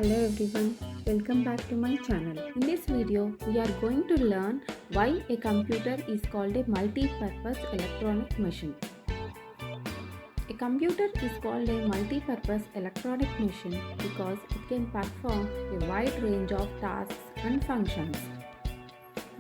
Hello everyone, welcome back to my channel. In this video, we are going to learn why a computer is called a multi-purpose electronic machine. A computer is called a multi-purpose electronic machine because it can perform a wide range of tasks and functions.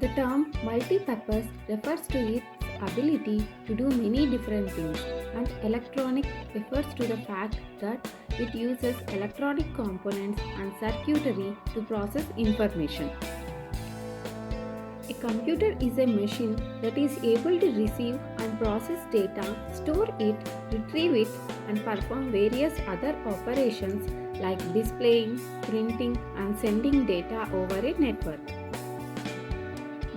The term multi-purpose refers to its ability to do many different things, and electronic refers to the fact that it uses electronic components and circuitry to process information. A computer is a machine that is able to receive and process data, store it, retrieve it, and perform various other operations like displaying, printing, and sending data over a network.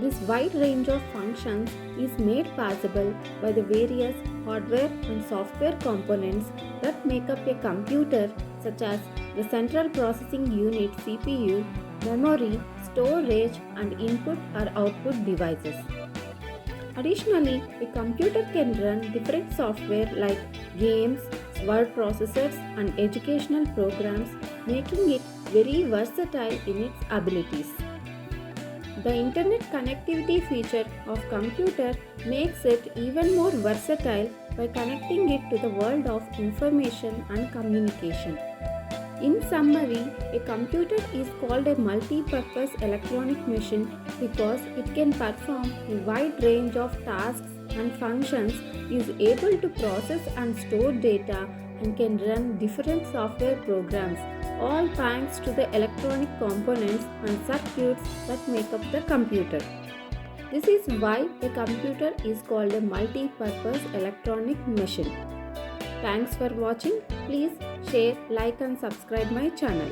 This wide range of functions is made possible by the various hardware and software components that make up a computer, such as the central processing unit CPU, memory, storage, and input or output devices. Additionally, a computer can run different software like games, word processors, and educational programs, making it very versatile in its abilities. The internet connectivity feature of computer makes it even more versatile by connecting it to the world of information and communication. In summary, a computer is called a multi-purpose electronic machine because it can perform a wide range of tasks and functions, is able to process and store data, and can run different software programs, all thanks to the electronic components and circuits that make up the computer. This is why a computer is called a multi-purpose electronic machine. Thanks for watching. Please share, like and subscribe my channel.